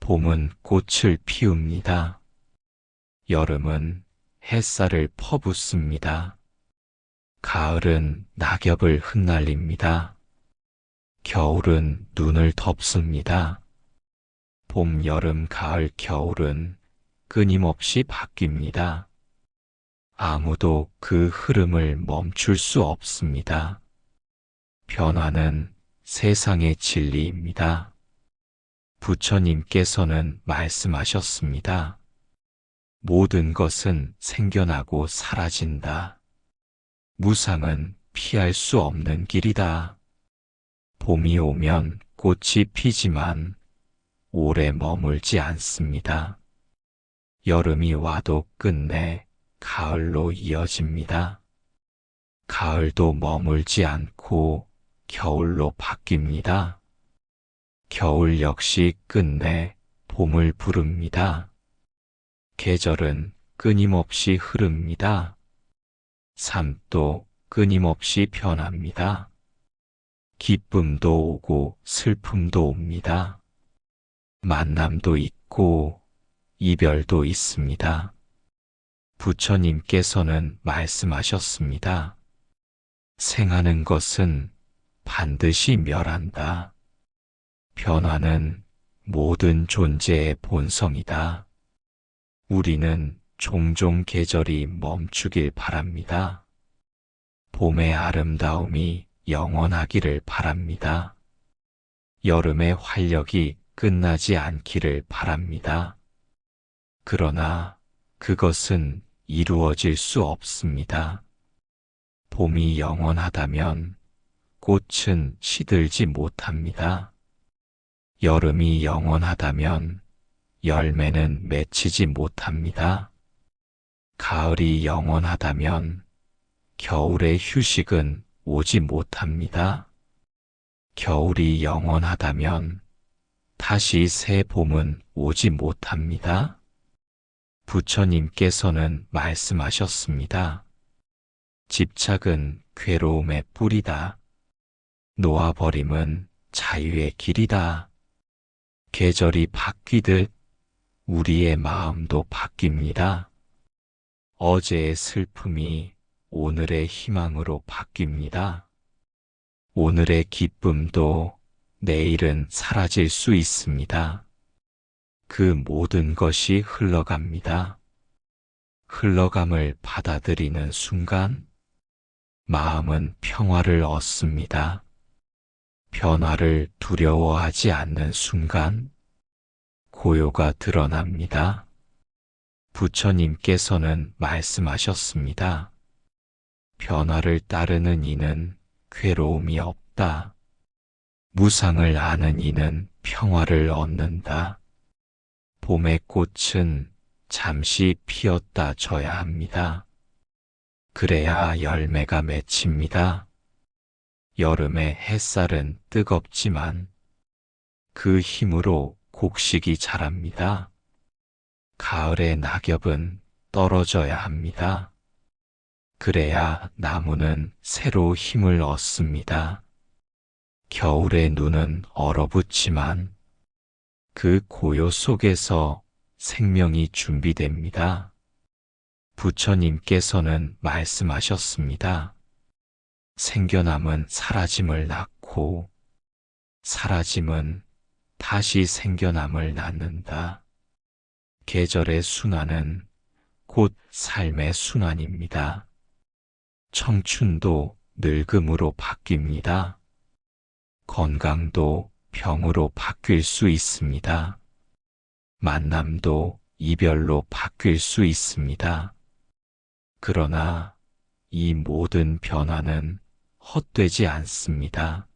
봄은 꽃을 피웁니다. 여름은 햇살을 퍼붓습니다. 가을은 낙엽을 흩날립니다. 겨울은 눈을 덮습니다. 봄, 여름, 가을, 겨울은 끊임없이 바뀝니다. 아무도 그 흐름을 멈출 수 없습니다. 변화는 세상의 진리입니다. 부처님께서는 말씀하셨습니다. 모든 것은 생겨나고 사라진다. 무상은 피할 수 없는 길이다. 봄이 오면 꽃이 피지만 오래 머물지 않습니다. 여름이 와도 끝내 가을로 이어집니다. 가을도 머물지 않고 겨울로 바뀝니다. 겨울 역시 끝내 봄을 부릅니다. 계절은 끊임없이 흐릅니다. 삶도 끊임없이 변합니다. 기쁨도 오고 슬픔도 옵니다. 만남도 있고 이별도 있습니다. 부처님께서는 말씀하셨습니다. 생하는 것은 반드시 멸한다. 변화는 모든 존재의 본성이다. 우리는 종종 계절이 멈추길 바랍니다. 봄의 아름다움이 영원하기를 바랍니다. 여름의 활력이 끝나지 않기를 바랍니다. 그러나 그것은 이루어질 수 없습니다. 봄이 영원하다면 꽃은 시들지 못합니다. 여름이 영원하다면 열매는 맺히지 못합니다. 가을이 영원하다면 겨울의 휴식은 오지 못합니다. 겨울이 영원하다면 다시 새 봄은 오지 못합니다. 부처님께서는 말씀하셨습니다. 집착은 괴로움의 뿌리다. 놓아버림은 자유의 길이다. 계절이 바뀌듯 우리의 마음도 바뀝니다. 어제의 슬픔이 오늘의 희망으로 바뀝니다. 오늘의 기쁨도 내일은 사라질 수 있습니다. 그 모든 것이 흘러갑니다. 흘러감을 받아들이는 순간 마음은 평화를 얻습니다. 변화를 두려워하지 않는 순간 고요가 드러납니다. 부처님께서는 말씀하셨습니다. 변화를 따르는 이는 괴로움이 없다. 무상을 아는 이는 평화를 얻는다. 봄의 꽃은 잠시 피었다 져야 합니다. 그래야 열매가 맺힙니다. 여름의 햇살은 뜨겁지만 그 힘으로 곡식이 자랍니다. 가을의 낙엽은 떨어져야 합니다. 그래야 나무는 새로 힘을 얻습니다. 겨울의 눈은 얼어붙지만 그 고요 속에서 생명이 준비됩니다. 부처님께서는 말씀하셨습니다. 생겨남은 사라짐을 낳고 사라짐은 다시 생겨남을 낳는다. 계절의 순환은 곧 삶의 순환입니다. 청춘도 늙음으로 바뀝니다. 건강도 병으로 바뀔 수 있습니다. 만남도 이별로 바뀔 수 있습니다. 그러나 이 모든 변화는 헛되지 않습니다.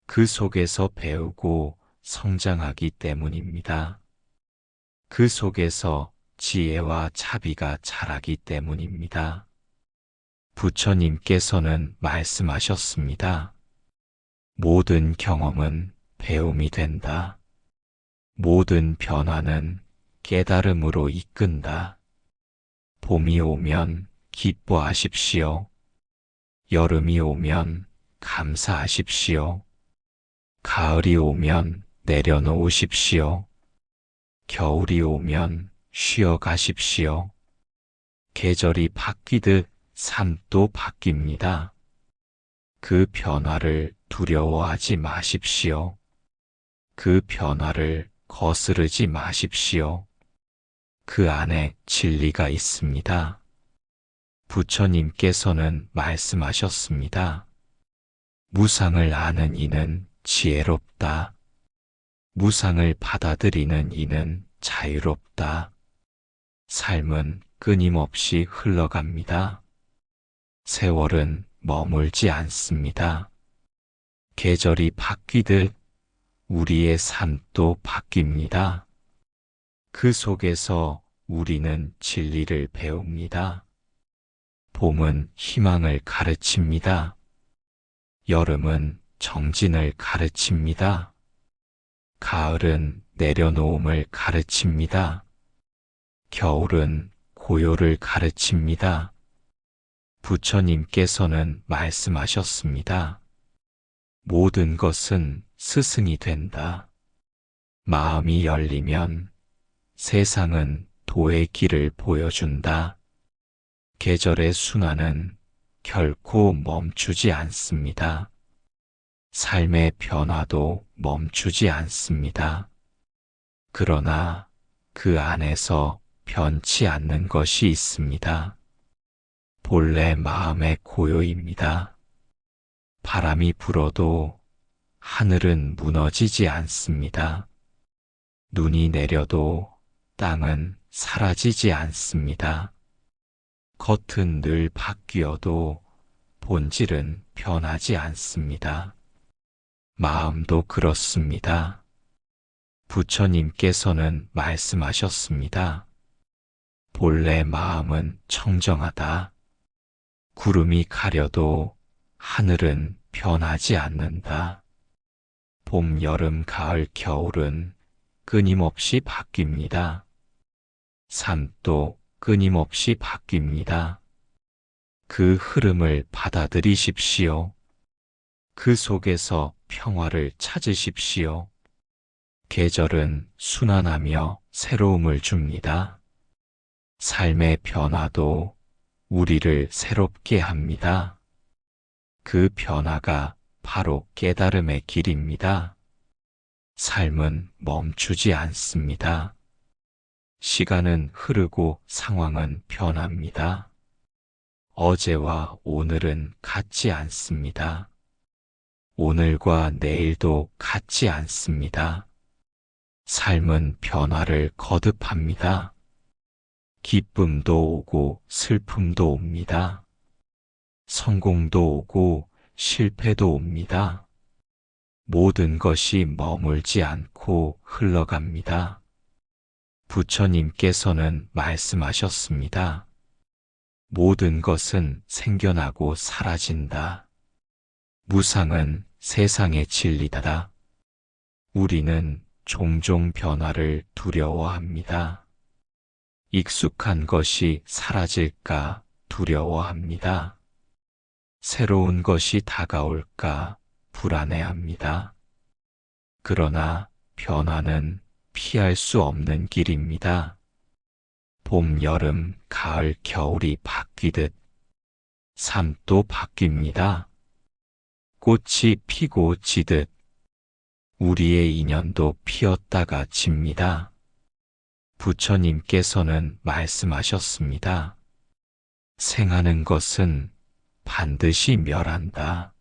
그 속에서 배우고 성장하기 때문입니다. 그 속에서 지혜와 자비가 자라기 때문입니다. 부처님께서는 말씀하셨습니다. 모든 경험은 배움이 된다. 모든 변화는 깨달음으로 이끈다. 봄이 오면 기뻐하십시오. 여름이 오면 감사하십시오. 가을이 오면 내려놓으십시오. 겨울이 오면 쉬어 가십시오. 계절이 바뀌듯 삶도 바뀝니다. 그 변화를 두려워하지 마십시오. 그 변화를 거스르지 마십시오. 그 안에 진리가 있습니다. 부처님께서는 말씀하셨습니다. 무상을 아는 이는 지혜롭다. 무상을 받아들이는 이는 자유롭다. 삶은 끊임없이 흘러갑니다. 세월은 머물지 않습니다. 계절이 바뀌듯 우리의 삶도 바뀝니다. 그 속에서 우리는 진리를 배웁니다. 봄은 희망을 가르칩니다. 여름은 정진을 가르칩니다. 가을은 내려놓음을 가르칩니다. 겨울은 고요를 가르칩니다. 부처님께서는 말씀하셨습니다. 모든 것은 스승이 된다. 마음이 열리면 세상은 도의 길을 보여준다. 계절의 순환은 결코 멈추지 않습니다. 삶의 변화도 멈추지 않습니다. 그러나 그 안에서 변치 않는 것이 있습니다. 본래 마음의 고요입니다. 바람이 불어도 하늘은 무너지지 않습니다. 눈이 내려도 땅은 사라지지 않습니다. 겉은 늘 바뀌어도 본질은 변하지 않습니다. 마음도 그렇습니다. 부처님께서는 말씀하셨습니다. 본래 마음은 청정하다. 구름이 가려도 하늘은 변하지 않는다. 봄, 여름, 가을, 겨울은 끊임없이 바뀝니다. 삶도 끊임없이 바뀝니다. 그 흐름을 받아들이십시오. 그 속에서 평화를 찾으십시오. 계절은 순환하며 새로움을 줍니다. 삶의 변화도 우리를 새롭게 합니다. 그 변화가 바로 깨달음의 길입니다. 삶은 멈추지 않습니다. 시간은 흐르고 상황은 변합니다. 어제와 오늘은 같지 않습니다. 오늘과 내일도 같지 않습니다. 삶은 변화를 거듭합니다. 기쁨도 오고 슬픔도 옵니다. 성공도 오고 실패도 옵니다. 모든 것이 머물지 않고 흘러갑니다. 부처님께서는 말씀하셨습니다. 모든 것은 생겨나고 사라진다. 무상은 세상의 진리다. 우리는 종종 변화를 두려워합니다. 익숙한 것이 사라질까 두려워합니다. 새로운 것이 다가올까 불안해합니다. 그러나 변화는 피할 수 없는 길입니다. 봄, 여름, 가을, 겨울이 바뀌듯 삶도 바뀝니다. 꽃이 피고 지듯 우리의 인연도 피었다가 집니다. 부처님께서는 말씀하셨습니다. 생하는 것은 반드시 멸한다.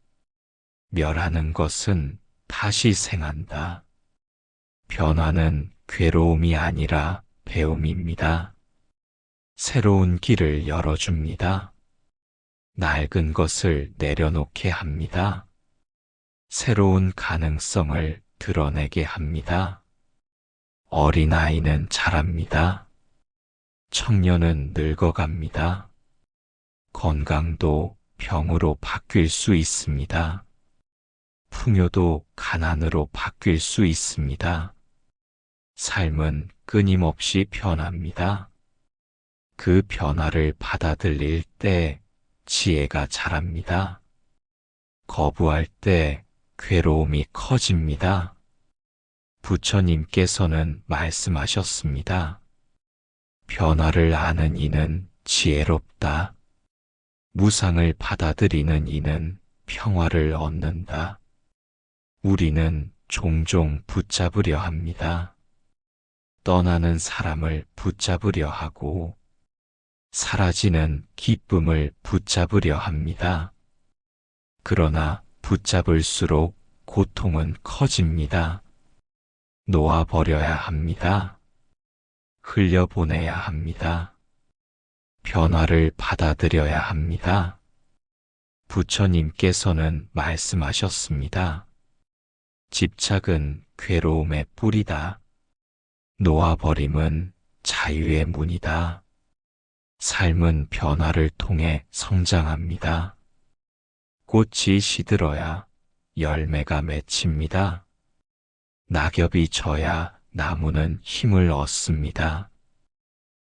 멸하는 것은 다시 생한다. 변화는 괴로움이 아니라 배움입니다. 새로운 길을 열어줍니다. 낡은 것을 내려놓게 합니다. 새로운 가능성을 드러내게 합니다. 어린아이는 자랍니다. 청년은 늙어갑니다. 건강도 병으로 바뀔 수 있습니다. 풍요도 가난으로 바뀔 수 있습니다. 삶은 끊임없이 변합니다. 그 변화를 받아들일 때 지혜가 자랍니다. 거부할 때 괴로움이 커집니다. 부처님께서는 말씀하셨습니다. 변화를 아는 이는 지혜롭다. 무상을 받아들이는 이는 평화를 얻는다. 우리는 종종 붙잡으려 합니다. 떠나는 사람을 붙잡으려 하고 사라지는 기쁨을 붙잡으려 합니다. 그러나 붙잡을수록 고통은 커집니다. 놓아버려야 합니다. 흘려보내야 합니다. 변화를 받아들여야 합니다. 부처님께서는 말씀하셨습니다. 집착은 괴로움의 뿌리다. 놓아버림은 자유의 문이다. 삶은 변화를 통해 성장합니다. 꽃이 시들어야 열매가 맺힙니다. 낙엽이 져야 나무는 힘을 얻습니다.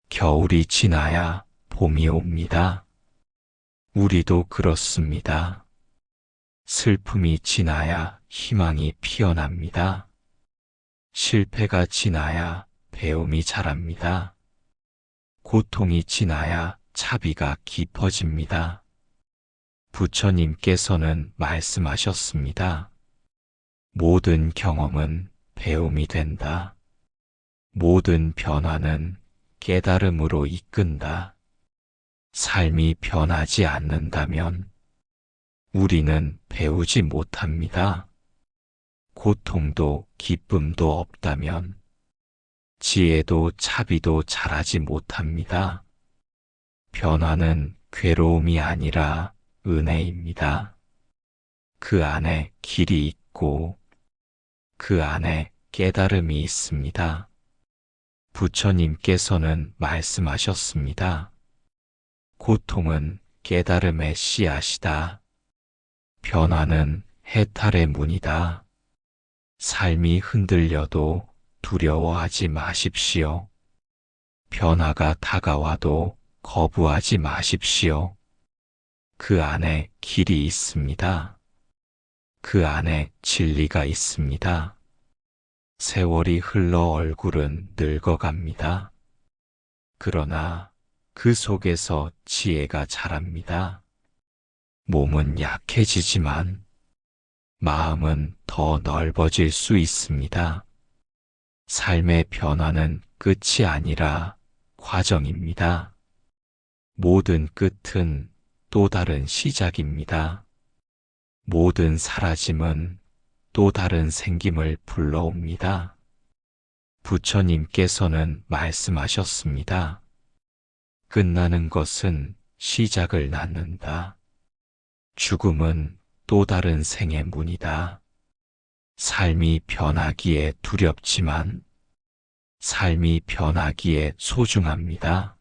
겨울이 지나야 봄이 옵니다. 우리도 그렇습니다. 슬픔이 지나야 희망이 피어납니다. 실패가 지나야 배움이 자랍니다. 고통이 지나야 자비가 깊어집니다. 부처님께서는 말씀하셨습니다. 모든 경험은 배움이 된다. 모든 변화는 깨달음으로 이끈다. 삶이 변하지 않는다면 우리는 배우지 못합니다. 고통도 기쁨도 없다면 지혜도 자비도 자라지 못합니다. 변화는 괴로움이 아니라 은혜입니다. 그 안에 길이 있고 그 안에 깨달음이 있습니다. 부처님께서는 말씀하셨습니다. 고통은 깨달음의 씨앗이다. 변화는 해탈의 문이다. 삶이 흔들려도 두려워하지 마십시오. 변화가 다가와도 거부하지 마십시오. 그 안에 길이 있습니다. 그 안에 진리가 있습니다. 세월이 흘러 얼굴은 늙어갑니다. 그러나 그 속에서 지혜가 자랍니다. 몸은 약해지지만 마음은 더 넓어질 수 있습니다. 삶의 변화는 끝이 아니라 과정입니다. 모든 끝은 또 다른 시작입니다. 모든 사라짐은 또 다른 생김을 불러옵니다. 부처님께서는 말씀하셨습니다. 끝나는 것은 시작을 낳는다. 죽음은 또 다른 생의 문이다. 삶이 변하기에 두렵지만 삶이 변하기에 소중합니다.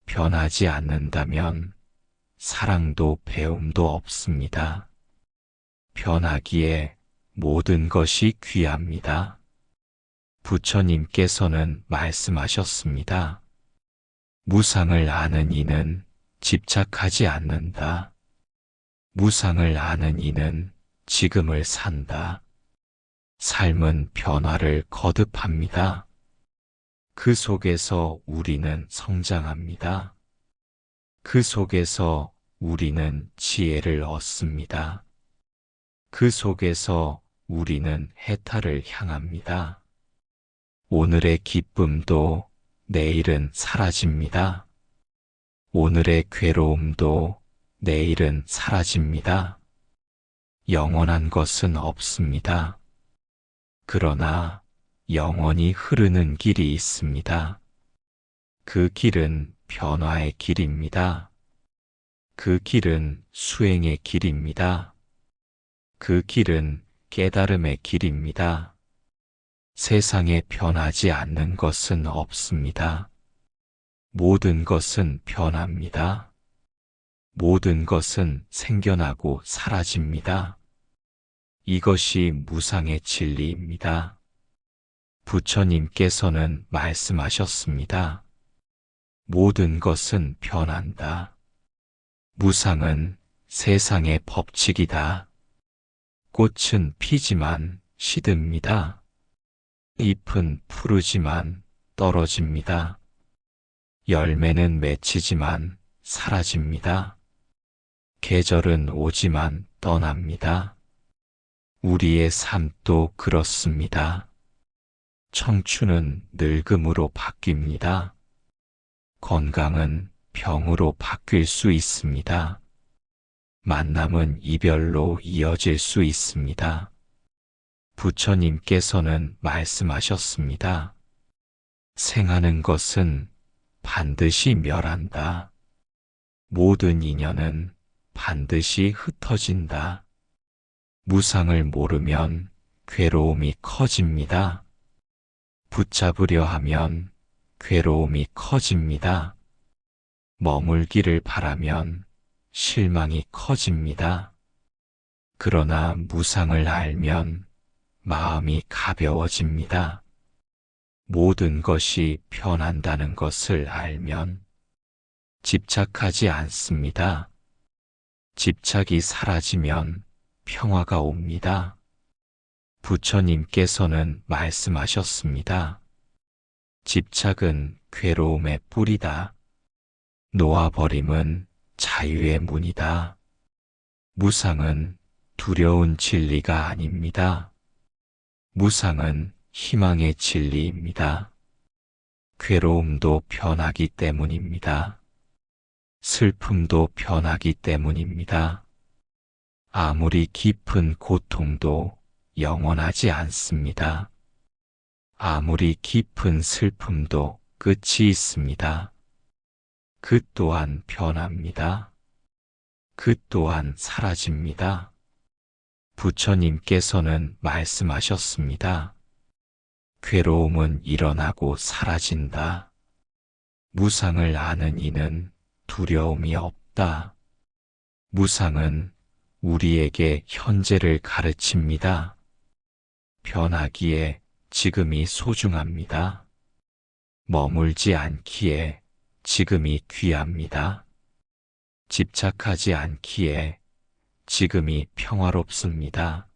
변하지 않는다면 사랑도 배움도 없습니다. 변하기에 모든 것이 귀합니다. 부처님께서는 말씀하셨습니다. 무상을 아는 이는 집착하지 않는다. 무상을 아는 이는 지금을 산다. 삶은 변화를 거듭합니다. 그 속에서 우리는 성장합니다. 그 속에서 우리는 지혜를 얻습니다. 그 속에서 우리는 해탈을 향합니다. 오늘의 기쁨도 내일은 사라집니다. 오늘의 괴로움도 내일은 사라집니다. 영원한 것은 없습니다. 그러나 영원히 흐르는 길이 있습니다. 그 길은 변화의 길입니다. 그 길은 수행의 길입니다. 그 길은 깨달음의 길입니다. 세상에 변하지 않는 것은 없습니다. 모든 것은 변합니다. 모든 것은 생겨나고 사라집니다. 이것이 무상의 진리입니다. 부처님께서는 말씀하셨습니다. 모든 것은 변한다. 무상은 세상의 법칙이다. 꽃은 피지만 시듭니다. 잎은 푸르지만 떨어집니다. 열매는 맺히지만 사라집니다. 계절은 오지만 떠납니다. 우리의 삶도 그렇습니다. 청춘은 늙음으로 바뀝니다. 건강은 병으로 바뀔 수 있습니다. 만남은 이별로 이어질 수 있습니다. 부처님께서는 말씀하셨습니다. 생하는 것은 반드시 멸한다. 모든 인연은 반드시 흩어진다. 무상을 모르면 괴로움이 커집니다. 붙잡으려 하면 괴로움이 커집니다. 머물기를 바라면 실망이 커집니다. 그러나 무상을 알면 마음이 가벼워집니다. 모든 것이 변한다는 것을 알면 집착하지 않습니다. 집착이 사라지면 평화가 옵니다. 부처님께서는 말씀하셨습니다. 집착은 괴로움의 뿌리다. 놓아버림은 자유의 문이다. 무상은 두려운 진리가 아닙니다. 무상은 희망의 진리입니다. 괴로움도 변하기 때문입니다. 슬픔도 변하기 때문입니다. 아무리 깊은 고통도 영원하지 않습니다. 아무리 깊은 슬픔도 끝이 있습니다. 그 또한 변합니다. 그 또한 사라집니다. 부처님께서는 말씀하셨습니다. 괴로움은 일어나고 사라진다. 무상을 아는 이는 두려움이 없다. 무상은 우리에게 현재를 가르칩니다. 변하기에 지금이 소중합니다. 머물지 않기에 지금이 귀합니다. 집착하지 않기에 지금이 평화롭습니다.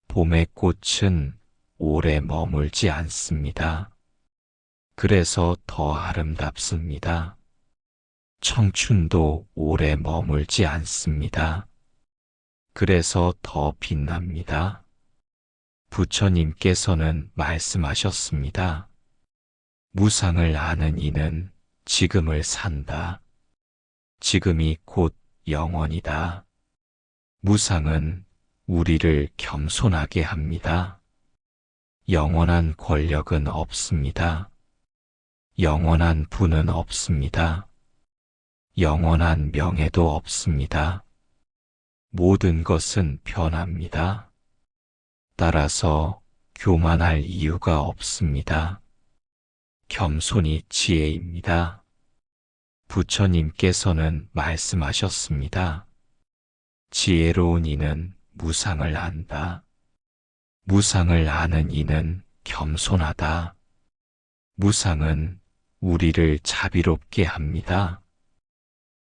봄의 꽃은 오래 머물지 않습니다. 그래서 더 아름답습니다. 청춘도 오래 머물지 않습니다. 그래서 더 빛납니다. 부처님께서는 말씀하셨습니다. 무상을 아는 이는 지금을 산다. 지금이 곧 영원이다. 무상은 우리를 겸손하게 합니다. 영원한 권력은 없습니다. 영원한 부는 없습니다. 영원한 명예도 없습니다. 모든 것은 변합니다. 따라서 교만할 이유가 없습니다. 겸손이 지혜입니다. 부처님께서는 말씀하셨습니다. 지혜로운 이는 무상을 안다. 무상을 아는 이는 겸손하다. 무상은 우리를 자비롭게 합니다.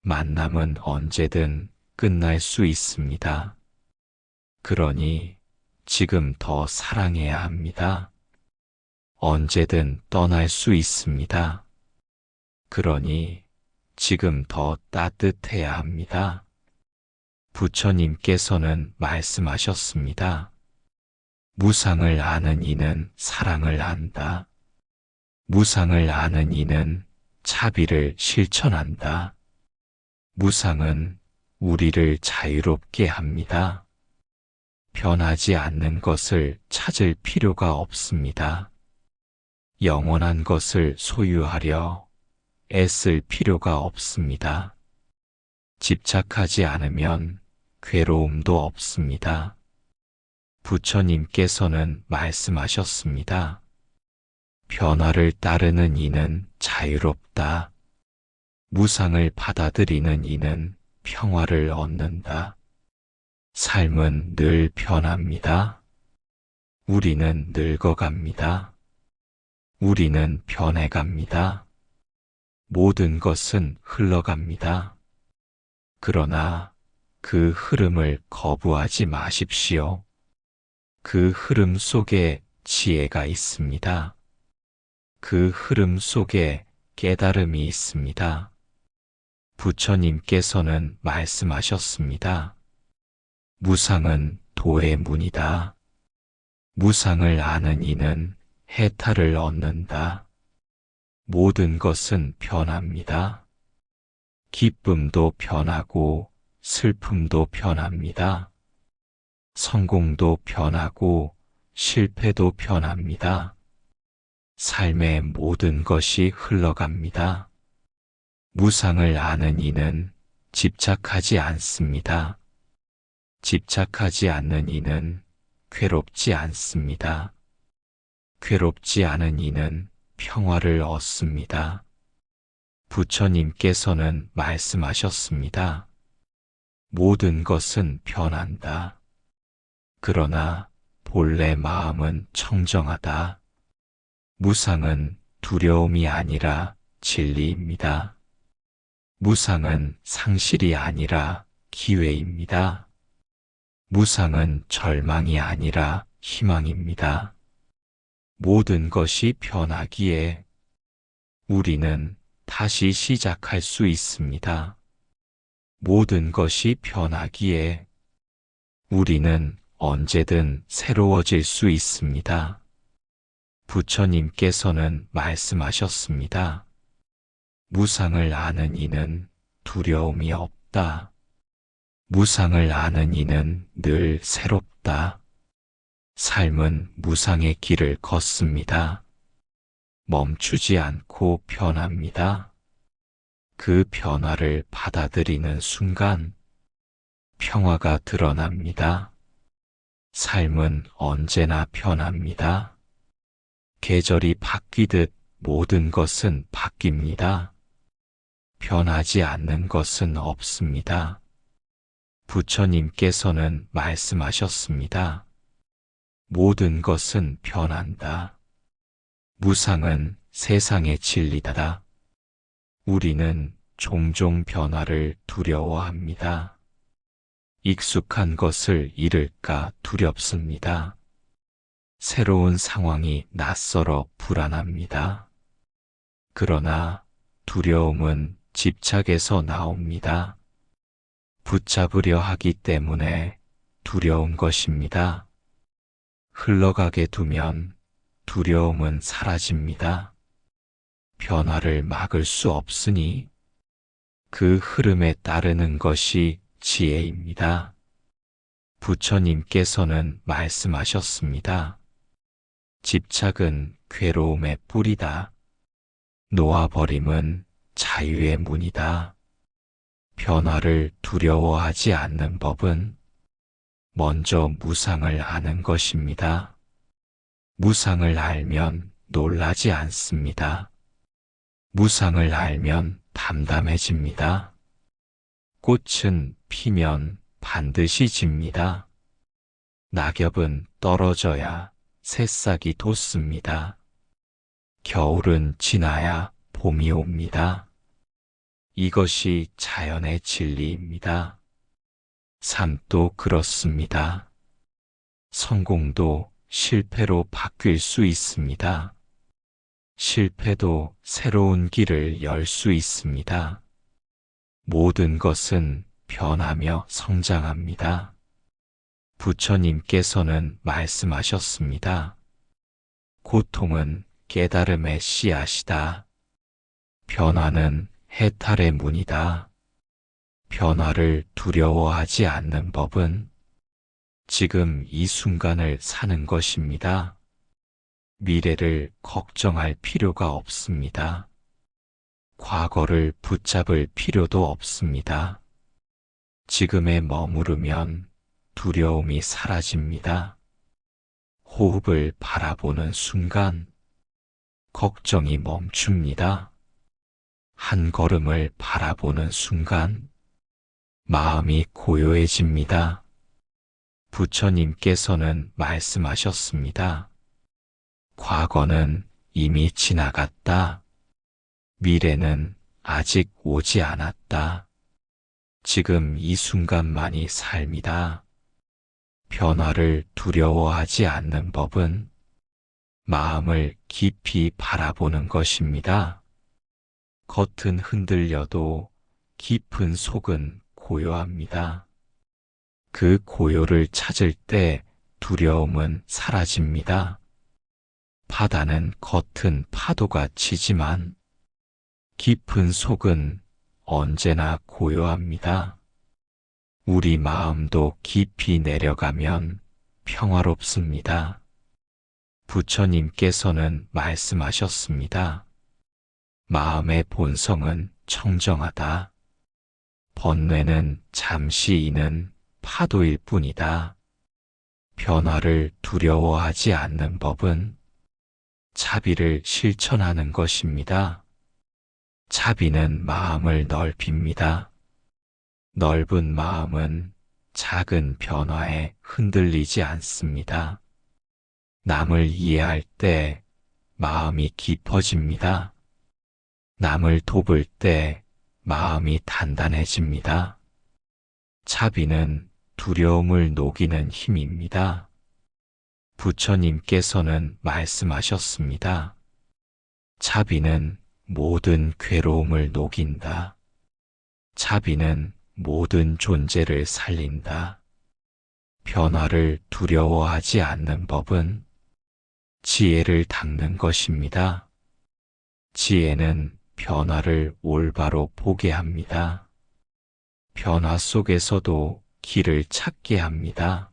만남은 언제든 끝날 수 있습니다. 그러니 지금 더 사랑해야 합니다. 언제든 떠날 수 있습니다. 그러니 지금 더 따뜻해야 합니다. 부처님께서는 말씀하셨습니다. 무상을 아는 이는 사랑을 안다. 무상을 아는 이는 자비를 실천한다. 무상은 우리를 자유롭게 합니다. 변하지 않는 것을 찾을 필요가 없습니다. 영원한 것을 소유하려 애쓸 필요가 없습니다. 집착하지 않으면 괴로움도 없습니다. 부처님께서는 말씀하셨습니다. 변화를 따르는 이는 자유롭다. 무상을 받아들이는 이는 평화를 얻는다. 삶은 늘 변합니다. 우리는 늙어갑니다. 우리는 변해갑니다. 모든 것은 흘러갑니다. 그러나 그 흐름을 거부하지 마십시오. 그 흐름 속에 지혜가 있습니다. 그 흐름 속에 깨달음이 있습니다. 부처님께서는 말씀하셨습니다. 무상은 도의 문이다. 무상을 아는 이는 해탈을 얻는다. 모든 것은 변합니다. 기쁨도 변하고 슬픔도 변합니다. 성공도 변하고 실패도 변합니다. 삶의 모든 것이 흘러갑니다. 무상을 아는 이는 집착하지 않습니다. 집착하지 않는 이는 괴롭지 않습니다. 괴롭지 않은 이는 평화를 얻습니다. 부처님께서는 말씀하셨습니다. 모든 것은 변한다. 그러나 본래 마음은 청정하다. 무상은 두려움이 아니라 진리입니다. 무상은 상실이 아니라 기회입니다. 무상은 절망이 아니라 희망입니다. 모든 것이 변하기에 우리는 다시 시작할 수 있습니다. 모든 것이 변하기에 우리는 언제든 새로워질 수 있습니다. 부처님께서는 말씀하셨습니다. 무상을 아는 이는 두려움이 없다. 무상을 아는 이는 늘 새롭다. 삶은 무상의 길을 걷습니다. 멈추지 않고 변합니다. 그 변화를 받아들이는 순간 평화가 드러납니다. 삶은 언제나 변합니다. 계절이 바뀌듯 모든 것은 바뀝니다. 변하지 않는 것은 없습니다. 부처님께서는 말씀하셨습니다. 모든 것은 변한다. 무상은 세상의 진리다. 우리는 종종 변화를 두려워합니다. 익숙한 것을 잃을까 두렵습니다. 새로운 상황이 낯설어 불안합니다. 그러나 두려움은 집착에서 나옵니다. 붙잡으려 하기 때문에 두려운 것입니다. 흘러가게 두면 두려움은 사라집니다. 변화를 막을 수 없으니 그 흐름에 따르는 것이 지혜입니다. 부처님께서는 말씀하셨습니다. 집착은 괴로움의 뿌리다. 놓아버림은 자유의 문이다. 변화를 두려워하지 않는 법은 먼저 무상을 아는 것입니다. 무상을 알면 놀라지 않습니다. 무상을 알면 담담해집니다. 꽃은 피면 반드시 집니다. 낙엽은 떨어져야 새싹이 돋습니다. 겨울은 지나야 봄이 옵니다. 이것이 자연의 진리입니다. 삶도 그렇습니다. 성공도 실패로 바뀔 수 있습니다. 실패도 새로운 길을 열 수 있습니다. 모든 것은 변하며 성장합니다. 부처님께서는 말씀하셨습니다. 고통은 깨달음의 씨앗이다. 변화는 해탈의 문이다. 변화를 두려워하지 않는 법은 지금 이 순간을 사는 것입니다. 미래를 걱정할 필요가 없습니다. 과거를 붙잡을 필요도 없습니다. 지금에 머무르면 두려움이 사라집니다. 호흡을 바라보는 순간 걱정이 멈춥니다. 한 걸음을 바라보는 순간 마음이 고요해집니다. 부처님께서는 말씀하셨습니다. 과거는 이미 지나갔다. 미래는 아직 오지 않았다. 지금 이 순간만이 삶이다. 변화를 두려워하지 않는 법은 마음을 깊이 바라보는 것입니다. 겉은 흔들려도 깊은 속은 고요합니다. 그 고요를 찾을 때 두려움은 사라집니다. 바다는 겉은 파도가 치지만 깊은 속은 언제나 고요합니다. 우리 마음도 깊이 내려가면 평화롭습니다. 부처님께서는 말씀하셨습니다. 마음의 본성은 청정하다. 번뇌는 잠시 있는 파도일 뿐이다. 변화를 두려워하지 않는 법은 자비를 실천하는 것입니다. 자비는 마음을 넓힙니다. 넓은 마음은 작은 변화에 흔들리지 않습니다. 남을 이해할 때 마음이 깊어집니다. 남을 돕을 때 마음이 단단해집니다. 자비는 두려움을 녹이는 힘입니다. 부처님께서는 말씀하셨습니다. 자비는 모든 괴로움을 녹인다. 자비는 모든 존재를 살린다. 변화를 두려워하지 않는 법은 지혜를 닦는 것입니다. 지혜는 변화를 올바로 보게 합니다. 변화 속에서도 길을 찾게 합니다.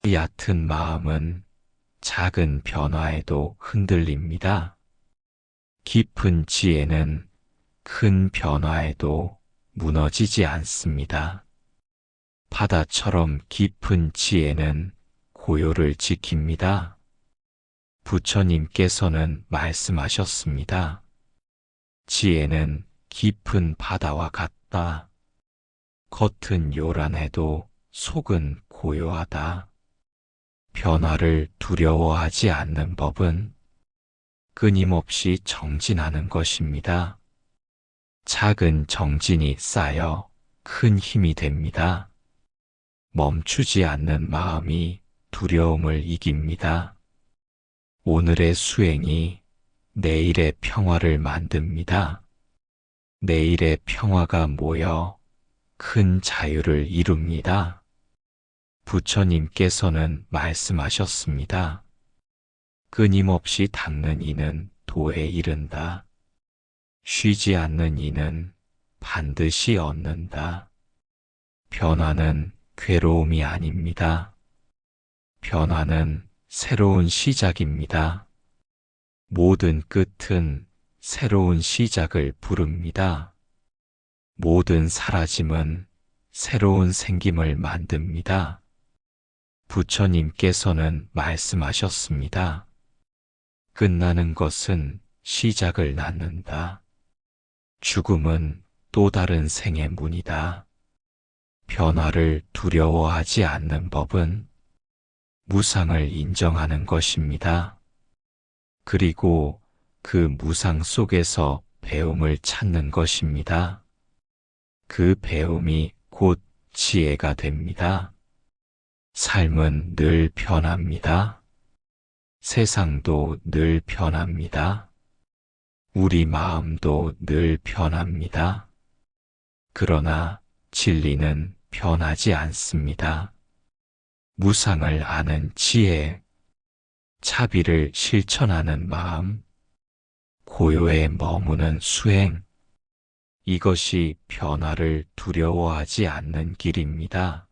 얕은 마음은 작은 변화에도 흔들립니다. 깊은 지혜는 큰 변화에도 무너지지 않습니다. 바다처럼 깊은 지혜는 고요를 지킵니다. 부처님께서는 말씀하셨습니다. 지혜는 깊은 바다와 같다. 겉은 요란해도 속은 고요하다. 변화를 두려워하지 않는 법은 끊임없이 정진하는 것입니다. 작은 정진이 쌓여 큰 힘이 됩니다. 멈추지 않는 마음이 두려움을 이깁니다. 오늘의 수행이 내일의 평화를 만듭니다. 내일의 평화가 모여 큰 자유를 이룹니다. 부처님께서는 말씀하셨습니다. 끊임없이 닦는 이는 도에 이른다. 쉬지 않는 이는 반드시 얻는다. 변화는 괴로움이 아닙니다. 변화는 새로운 시작입니다. 모든 끝은 새로운 시작을 부릅니다. 모든 사라짐은 새로운 생김을 만듭니다. 부처님께서는 말씀하셨습니다. 끝나는 것은 시작을 낳는다. 죽음은 또 다른 생의 문이다. 변화를 두려워하지 않는 법은 무상을 인정하는 것입니다. 그리고 그 무상 속에서 배움을 찾는 것입니다. 그 배움이 곧 지혜가 됩니다. 삶은 늘 변합니다. 세상도 늘 변합니다. 우리 마음도 늘 변합니다. 그러나 진리는 변하지 않습니다. 무상을 아는 지혜, 자비를 실천하는 마음, 고요에 머무는 수행, 이것이 변화를 두려워하지 않는 길입니다.